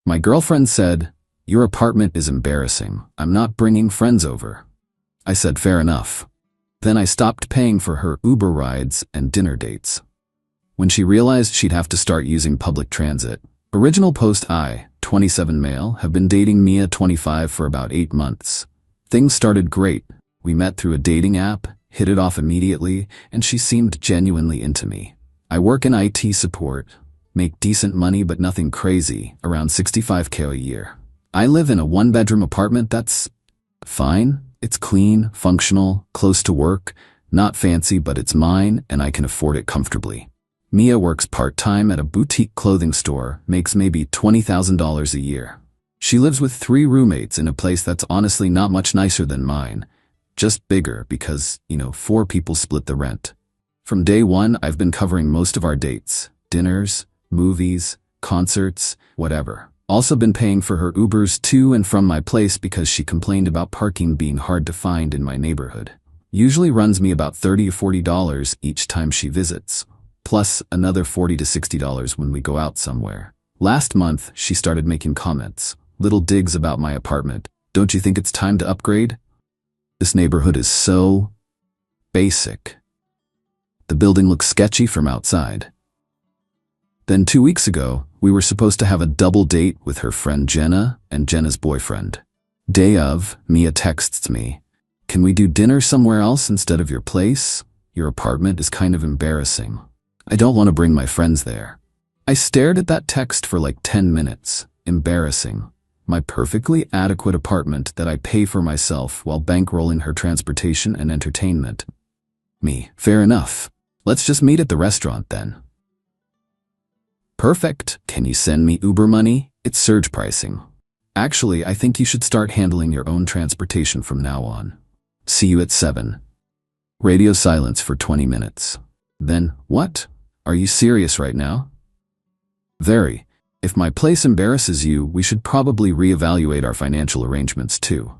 My girlfriend said, "Your apartment is embarrassing. I'm not bringing friends over." I said, "Fair enough." Then I stopped paying for her Uber rides and dinner dates. When she realized she'd have to start using public transit. Original post: I, 27 male, have been dating Mia, 25, for about 8 months. Things started great. We met through a dating app, hit it off immediately, and she seemed genuinely into me. I work in IT support, make decent money but nothing crazy, around $65K a year. I live in a 1-bedroom apartment that's fine. It's clean, functional, close to work, not fancy, but it's mine and I can afford it comfortably. Mia works part-time at a boutique clothing store, makes maybe $20,000 a year. She lives with 3 roommates in a place that's honestly not much nicer than mine, just bigger because, 4 people split the rent. From day one, I've been covering most of our dates, dinners, movies, concerts, whatever. Also been paying for her Ubers to and from my place because she complained about parking being hard to find in my neighborhood. Usually runs me about $30 or $40 each time she visits, plus another $40 to $60 when we go out somewhere. Last month, she started making comments, little digs about my apartment. "Don't you think it's time to upgrade? This neighborhood is so basic. The building looks sketchy from outside." Then 2 weeks ago, we were supposed to have a double date with her friend Jenna and Jenna's boyfriend. Day of, Mia texts me, "Can we do dinner somewhere else instead of your place? Your apartment is kind of embarrassing. I don't want to bring my friends there." I stared at that text for like 10 minutes. Embarrassing. My perfectly adequate apartment that I pay for myself while bankrolling her transportation and entertainment. Me, fair enough. Let's just meet at the restaurant then. Perfect. Can you send me Uber money? It's surge pricing. Actually, I think you should start handling your own transportation from now on. See you at 7. Radio silence for 20 minutes. Then, what? Are you serious right now? Very. If my place embarrasses you, we should probably reevaluate our financial arrangements too.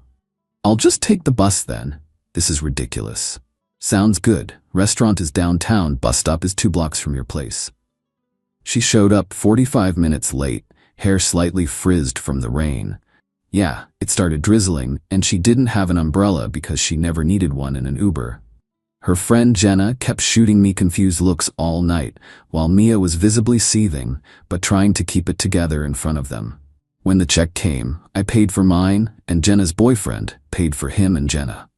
I'll just take the bus then. This is ridiculous. Sounds good. Restaurant is downtown, bus stop is 2 blocks from your place. She showed up 45 minutes late, hair slightly frizzed from the rain. Yeah, it started drizzling, and she didn't have an umbrella because she never needed one in an Uber. Her friend Jenna kept shooting me confused looks all night, while Mia was visibly seething, but trying to keep it together in front of them. When the check came, I paid for mine, and Jenna's boyfriend paid for him and Jenna.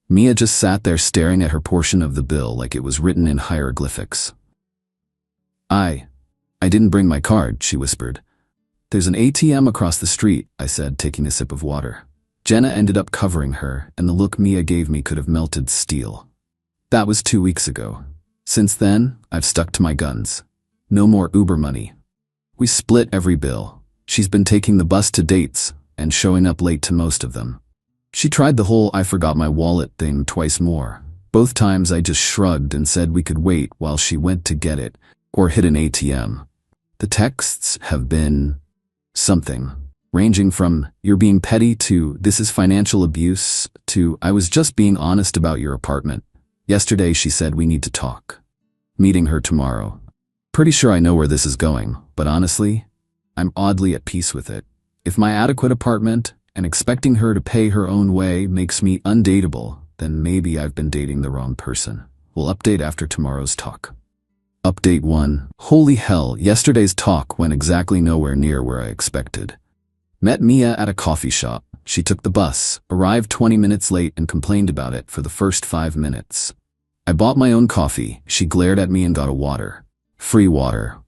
Mia just sat there staring at her portion of the bill like it was written in hieroglyphics. I didn't bring my card," she whispered. "There's an ATM across the street," I said, taking a sip of water. Jenna ended up covering her, and the look Mia gave me could have melted steel. That was 2 weeks ago. Since then, I've stuck to my guns. No more Uber money. We split every bill. She's been taking the bus to dates and showing up late to most of them. She tried the whole "I forgot my wallet" thing twice more. Both times I just shrugged and said we could wait while she went to get it or hit an ATM. The texts have been something, ranging from "you're being petty" to "this is financial abuse" to "I was just being honest about your apartment." Yesterday she said we need to talk. Meeting her tomorrow. Pretty sure I know where this is going, but honestly, I'm oddly at peace with it. If my adequate apartment and expecting her to pay her own way makes me undateable, then maybe I've been dating the wrong person. We'll update after tomorrow's talk. Update 1. Holy hell, yesterday's talk went exactly nowhere near where I expected. Met Mia at a coffee shop. She took the bus, arrived 20 minutes late and complained about it for the first 5 minutes. I bought my own coffee. She glared at me and got a water. Free water.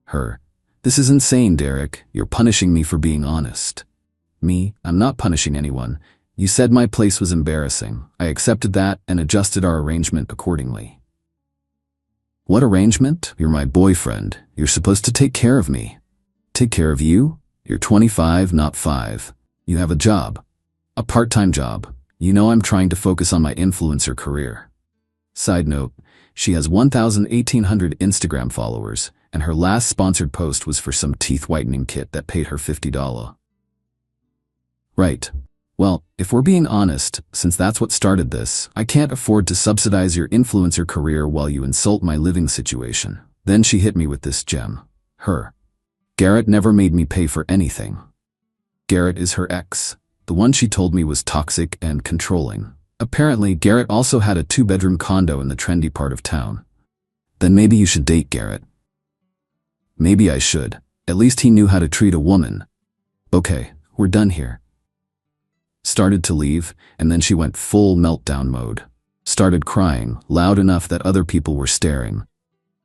Her. "This is insane, Derek. You're punishing me for being honest." Me. "I'm not punishing anyone. You said my place was embarrassing. I accepted that and adjusted our arrangement accordingly." "What arrangement? You're my boyfriend. You're supposed to take care of me." "Take care of you? You're 25, not 5. You have a job. A part-time job. You know I'm trying to focus on my influencer career." Side note, she has 1,800 Instagram followers, and her last sponsored post was for some teeth whitening kit that paid her $50. Right. Well, if we're being honest, since that's what started this, I can't afford to subsidize your influencer career while you insult my living situation. Then she hit me with this gem. Her. Garrett never made me pay for anything. Garrett is her ex. The one she told me was toxic and controlling. Apparently, Garrett also had a 2-bedroom condo in the trendy part of town. Then maybe you should date Garrett. Maybe I should. At least he knew how to treat a woman. Okay, we're done here. Started to leave, and then she went full meltdown mode. Started crying, loud enough that other people were staring.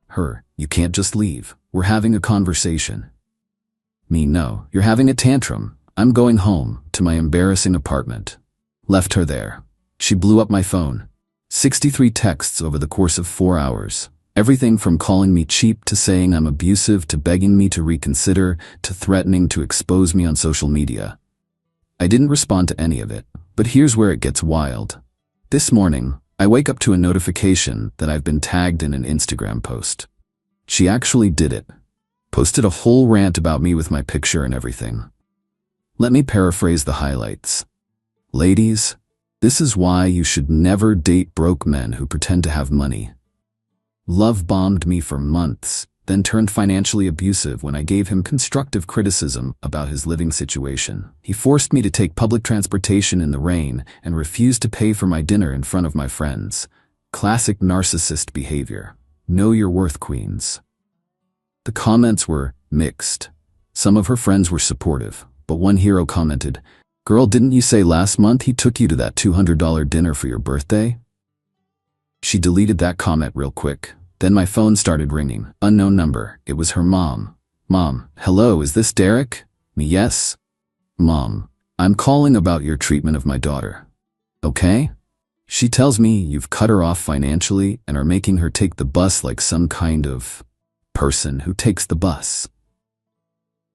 Her, you can't just leave. We're having a conversation. Me, no, you're having a tantrum. I'm going home, to my embarrassing apartment. Left her there. She blew up my phone. 63 texts over the course of 4 hours. Everything from calling me cheap to saying I'm abusive to begging me to reconsider to threatening to expose me on social media. I didn't respond to any of it, but here's where it gets wild. This morning, I wake up to a notification that I've been tagged in an Instagram post. She actually did it. Posted a whole rant about me with my picture and everything. Let me paraphrase the highlights. Ladies, this is why you should never date broke men who pretend to have money. Love bombed me for months, then turned financially abusive when I gave him constructive criticism about his living situation. He forced me to take public transportation in the rain and refused to pay for my dinner in front of my friends. Classic narcissist behavior. Know your worth, queens. The comments were mixed. Some of her friends were supportive, but one hero commented, "Girl, didn't you say last month he took you to that $200 dinner for your birthday?" She deleted that comment real quick. Then my phone started ringing. Unknown number. It was her mom. Mom, hello, is this Derek? Me, yes. Mom, I'm calling about your treatment of my daughter. Okay? She tells me you've cut her off financially and are making her take the bus like some kind of person who takes the bus.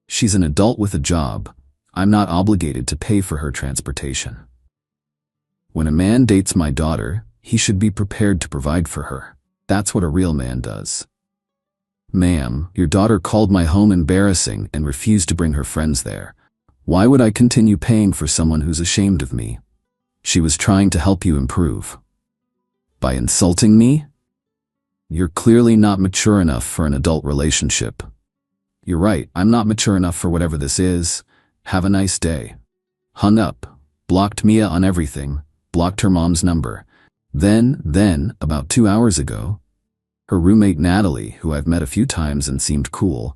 She's an adult with a job. I'm not obligated to pay for her transportation. When a man dates my daughter, he should be prepared to provide for her. That's what a real man does. Ma'am, your daughter called my home embarrassing and refused to bring her friends there. Why would I continue paying for someone who's ashamed of me? She was trying to help you improve. By insulting me? You're clearly not mature enough for an adult relationship. You're right, I'm not mature enough for whatever this is. Have a nice day. Hung up. Blocked Mia on everything. Blocked her mom's number. Then, about 2 hours ago, her roommate Natalie, who I've met a few times and seemed cool,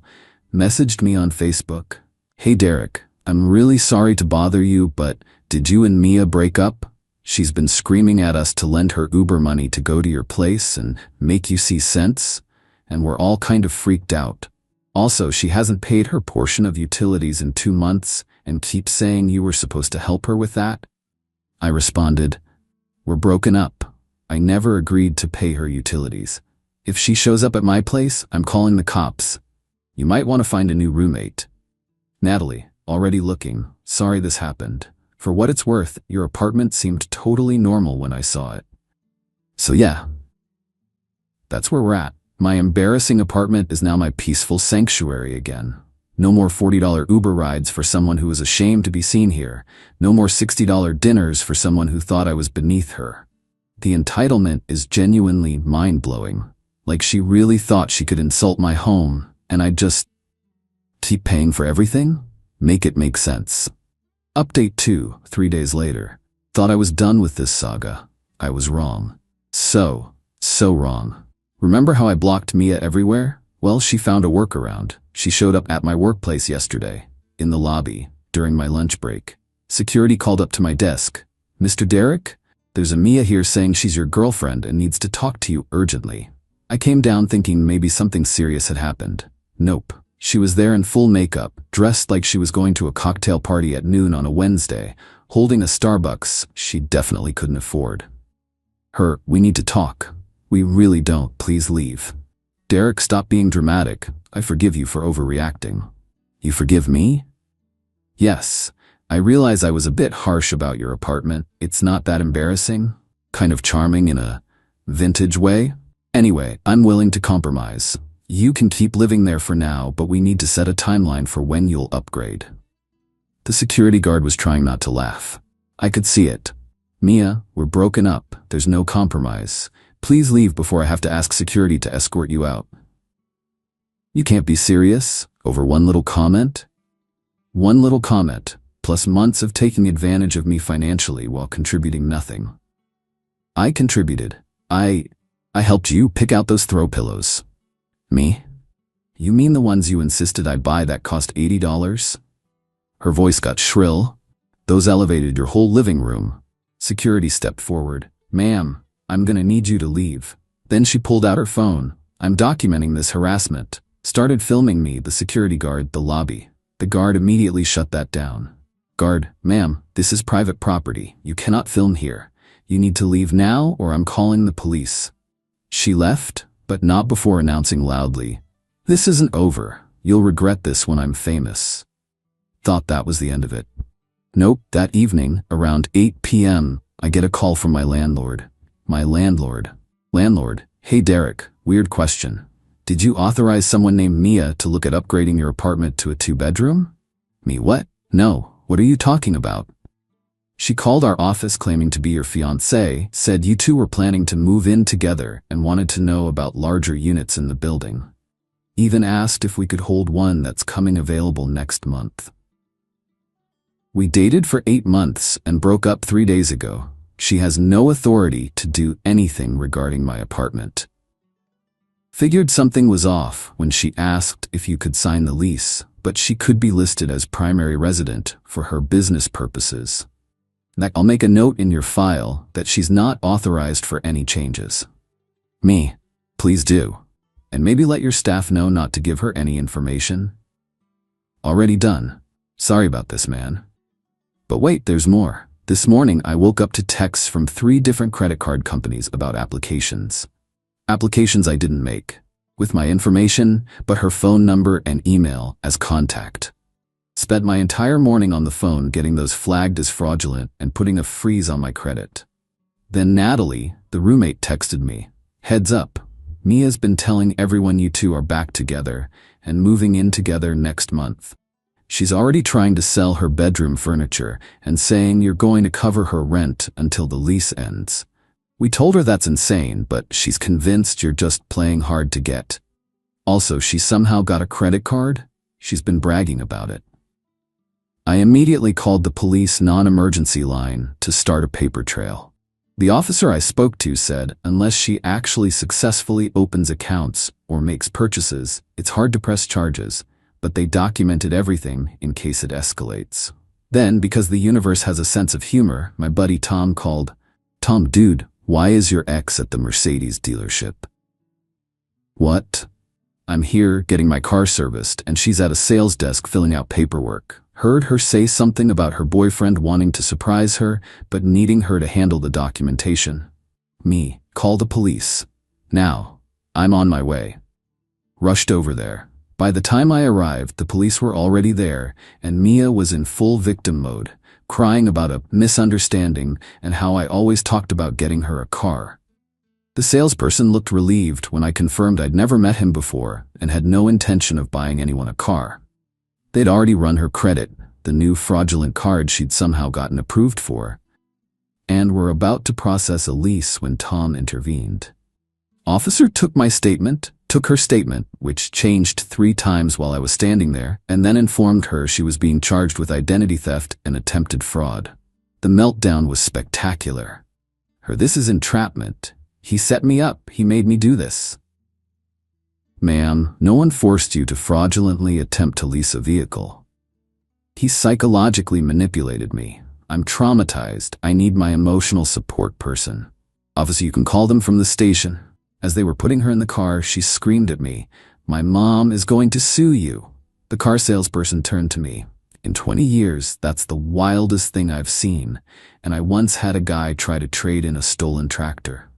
messaged me on Facebook. Hey Derek, I'm really sorry to bother you, but did you and Mia break up? She's been screaming at us to lend her Uber money to go to your place and make you see sense, and we're all kind of freaked out. Also, she hasn't paid her portion of utilities in 2 months and keeps saying you were supposed to help her with that. I responded, we're broken up. I never agreed to pay her utilities. If she shows up at my place, I'm calling the cops. You might want to find a new roommate. Natalie, already looking. Sorry this happened. For what it's worth, your apartment seemed totally normal when I saw it. So yeah, that's where we're at. My embarrassing apartment is now my peaceful sanctuary again. No more $40 Uber rides for someone who was ashamed to be seen here. No more $60 dinners for someone who thought I was beneath her. The entitlement is genuinely mind-blowing. Like she really thought she could insult my home, and I'd just keep paying for everything? Make it make sense. Update 2, 3 days later. Thought I was done with this saga. I was wrong. So wrong. Remember how I blocked Mia everywhere? Well, she found a workaround. She showed up at my workplace yesterday, in the lobby, during my lunch break. Security called up to my desk. Mr. Derek? There's a Mia here saying she's your girlfriend and needs to talk to you urgently. I came down thinking maybe something serious had happened. Nope. She was there in full makeup, dressed like she was going to a cocktail party at noon on a Wednesday, holding a Starbucks she definitely couldn't afford. Her, we need to talk. We really don't, please leave. Derek, stop being dramatic. I forgive you for overreacting. You forgive me? Yes. I realize I was a bit harsh about your apartment. It's not that embarrassing. Kind of charming in a vintage way. Anyway, I'm willing to compromise. You can keep living there for now, but we need to set a timeline for when you'll upgrade. The security guard was trying not to laugh. I could see it. Mia, we're broken up. There's no compromise. Please leave before I have to ask security to escort you out. You can't be serious? Over one little comment? One little comment, plus months of taking advantage of me financially while contributing nothing. I contributed. I helped you pick out those throw pillows. Me? You mean the ones you insisted I buy that cost $80? Her voice got shrill. Those elevated your whole living room. Security stepped forward. Ma'am, I'm gonna need you to leave. Then she pulled out her phone. I'm documenting this harassment. Started filming me, the security guard, the lobby. The guard immediately shut that down. Guard, ma'am, this is private property. You cannot film here. You need to leave now or I'm calling the police. She left, but not before announcing loudly, "This isn't over. You'll regret this when I'm famous." Thought that was the end of it. Nope, that evening, around 8 p.m., I get a call from my landlord. My landlord. Landlord, hey Derek, weird question. Did you authorize someone named Mia to look at upgrading your apartment to a 2-bedroom? Me what? No, what are you talking about? She called our office claiming to be your fiancé, said you two were planning to move in together and wanted to know about larger units in the building. Even asked if we could hold one that's coming available next month. We dated for 8 months and broke up 3 days ago. She has no authority to do anything regarding my apartment. Figured something was off when she asked if you could sign the lease, but she could be listed as primary resident for her business purposes. I'll make a note in your file that she's not authorized for any changes. Me, please do. And maybe let your staff know not to give her any information. Already done. Sorry about this, man. But wait, there's more. This morning I woke up to texts from 3 different credit card companies about applications. Applications I didn't make. With my information, but her phone number and email as contact. Spent my entire morning on the phone getting those flagged as fraudulent and putting a freeze on my credit. Then Natalie, the roommate, texted me. Heads up, Mia's been telling everyone you two are back together and moving in together next month. She's already trying to sell her bedroom furniture and saying you're going to cover her rent until the lease ends. We told her that's insane, but she's convinced you're just playing hard to get. Also, she somehow got a credit card. She's been bragging about it. I immediately called the police non-emergency line to start a paper trail. The officer I spoke to said unless she actually successfully opens accounts or makes purchases, it's hard to press charges, but they documented everything in case it escalates. Then, because the universe has a sense of humor, my buddy Tom called. Tom, dude, why is your ex at the Mercedes dealership? What? I'm here getting my car serviced and she's at a sales desk filling out paperwork. Heard her say something about her boyfriend wanting to surprise her, but needing her to handle the documentation. Me, call the police. Now, I'm on my way. Rushed over there. By the time I arrived, the police were already there, and Mia was in full victim mode, crying about a misunderstanding and how I always talked about getting her a car. The salesperson looked relieved when I confirmed I'd never met him before and had no intention of buying anyone a car. They'd already run her credit, the new fraudulent card she'd somehow gotten approved for, and were about to process a lease when Tom intervened. Officer took her statement, which changed 3 times while I was standing there, and then informed her she was being charged with identity theft and attempted fraud. The meltdown was spectacular. This is entrapment. He set me up. He made me do this. Ma'am, no one forced you to fraudulently attempt to lease a vehicle. He psychologically manipulated me. I'm traumatized. I need my emotional support person. Officer, you can call them from the station. As they were putting her in the car, she screamed at me, "My mom is going to sue you." The car salesperson turned to me. In 20 years, that's the wildest thing I've seen, and I once had a guy try to trade in a stolen tractor.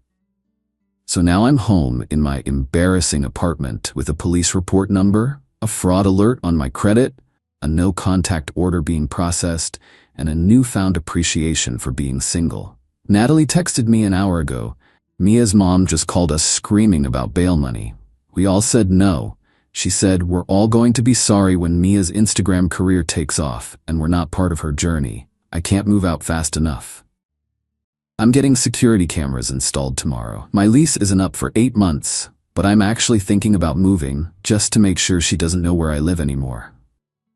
So now I'm home in my embarrassing apartment with a police report number, a fraud alert on my credit, a no-contact order being processed, and a newfound appreciation for being single. Natalie texted me an hour ago. Mia's mom just called us screaming about bail money. We all said no. She said we're all going to be sorry when Mia's Instagram career takes off and we're not part of her journey. I can't move out fast enough. I'm getting security cameras installed tomorrow. My lease isn't up for 8 months. But I'm actually thinking about moving just to make sure she doesn't know where I live anymore.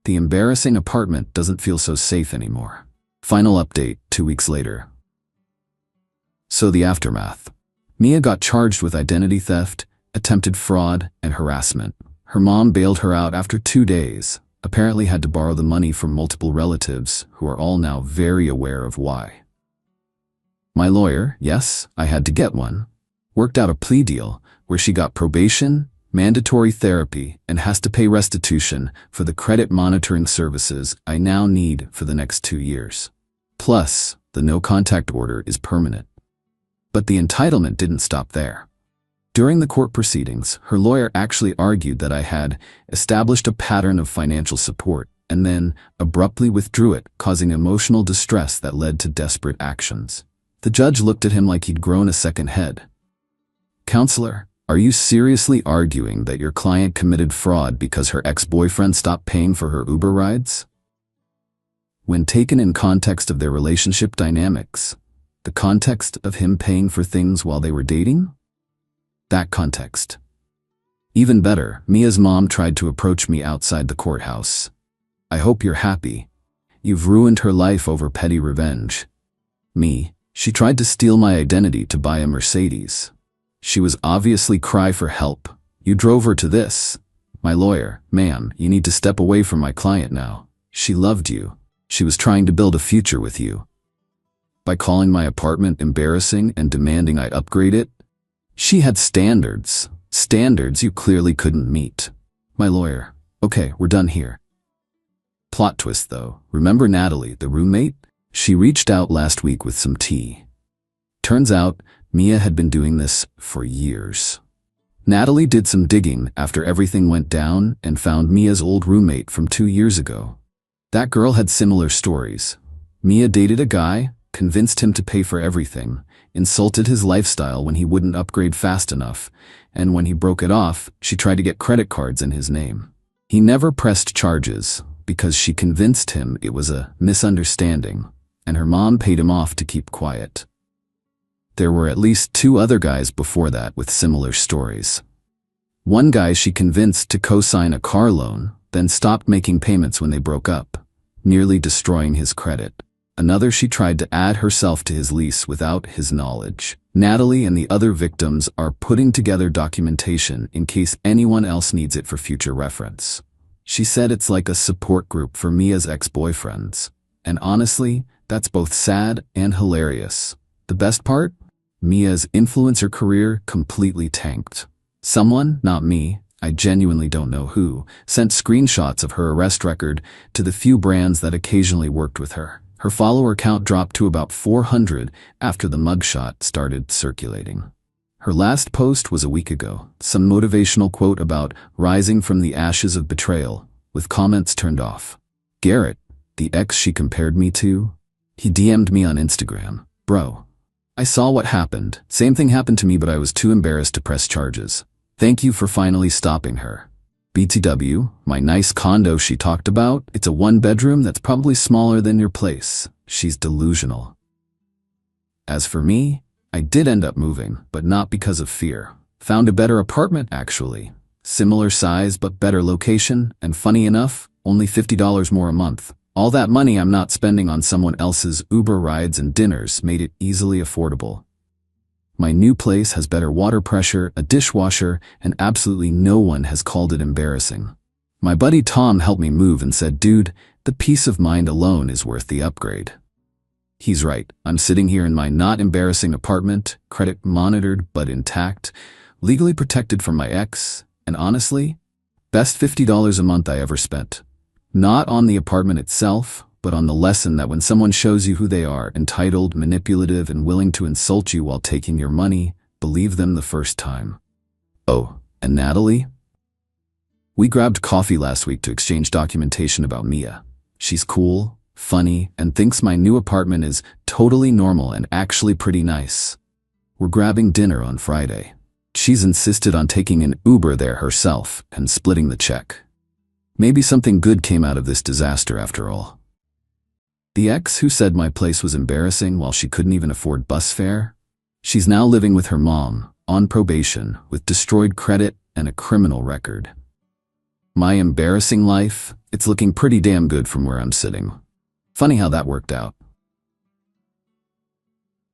The embarrassing apartment doesn't feel so safe anymore. Final update 2 weeks later. So the aftermath. Mia got charged with identity theft, attempted fraud, and harassment. Her mom bailed her out after 2 days, apparently had to borrow the money from multiple relatives who are all now very aware of why. My lawyer, yes, I had to get one, worked out a plea deal where she got probation, mandatory therapy, and has to pay restitution for the credit monitoring services I now need for the next 2 years. Plus, the no-contact order is permanent. But the entitlement didn't stop there. During the court proceedings, her lawyer actually argued that I had established a pattern of financial support and then abruptly withdrew it, causing emotional distress that led to desperate actions. The judge looked at him like he'd grown a second head. Counselor, are you seriously arguing that your client committed fraud because her ex-boyfriend stopped paying for her Uber rides? When taken in context of their relationship dynamics, the context of him paying for things while they were dating? That context. Even better, Mia's mom tried to approach me outside the courthouse. I hope you're happy. You've ruined her life over petty revenge. Me, she tried to steal my identity to buy a Mercedes. She was obviously cry for help. You drove her to this. My lawyer, ma'am, you need to step away from my client now. She loved you. She was trying to build a future with you. By calling my apartment embarrassing and demanding I upgrade it, she had standards you clearly couldn't meet. My lawyer, okay, we're done here. Plot twist though, remember Natalie, the roommate? She reached out last week with some tea. Turns out, Mia had been doing this for years. Natalie did some digging after everything went down and found Mia's old roommate from 2 years ago. That girl had similar stories. Mia dated a guy, convinced him to pay for everything, insulted his lifestyle when he wouldn't upgrade fast enough, and when he broke it off, she tried to get credit cards in his name. He never pressed charges because she convinced him it was a misunderstanding, and her mom paid him off to keep quiet. There were at least 2 other guys before that with similar stories. One guy she convinced to co-sign a car loan, then stopped making payments when they broke up, nearly destroying his credit. Another she tried to add herself to his lease without his knowledge. Natalie and the other victims are putting together documentation in case anyone else needs it for future reference. She said it's like a support group for Mia's ex-boyfriends. And honestly, that's both sad and hilarious. The best part? Mia's influencer career completely tanked. Someone, not me, I genuinely don't know who, sent screenshots of her arrest record to the few brands that occasionally worked with her. Her follower count dropped to about 400 after the mugshot started circulating. Her last post was a week ago, some motivational quote about rising from the ashes of betrayal, with comments turned off. Garrett, the ex she compared me to, he DM'd me on Instagram. Bro, I saw what happened. Same thing happened to me, but I was too embarrassed to press charges. Thank you for finally stopping her. BTW, my nice condo she talked about, it's a 1-bedroom that's probably smaller than your place. She's delusional. As for me, I did end up moving, but not because of fear. Found a better apartment, actually. Similar size but better location, and funny enough, only $50 more a month. All that money I'm not spending on someone else's Uber rides and dinners made it easily affordable. My new place has better water pressure, a dishwasher, and absolutely no one has called it embarrassing. My buddy Tom helped me move and said, dude, the peace of mind alone is worth the upgrade. He's right. I'm sitting here in my not embarrassing apartment, credit monitored but intact, legally protected from my ex, and honestly, best $50 a month I ever spent. Not on the apartment itself, but on the lesson that when someone shows you who they are, entitled, manipulative, and willing to insult you while taking your money, believe them the first time. Oh, and Natalie? We grabbed coffee last week to exchange documentation about Mia. She's cool, funny, and thinks my new apartment is totally normal and actually pretty nice. We're grabbing dinner on Friday. She's insisted on taking an Uber there herself and splitting the check. Maybe something good came out of this disaster after all. The ex who said my place was embarrassing while she couldn't even afford bus fare? She's now living with her mom, on probation, with destroyed credit and a criminal record. My embarrassing life, it's looking pretty damn good from where I'm sitting. Funny how that worked out.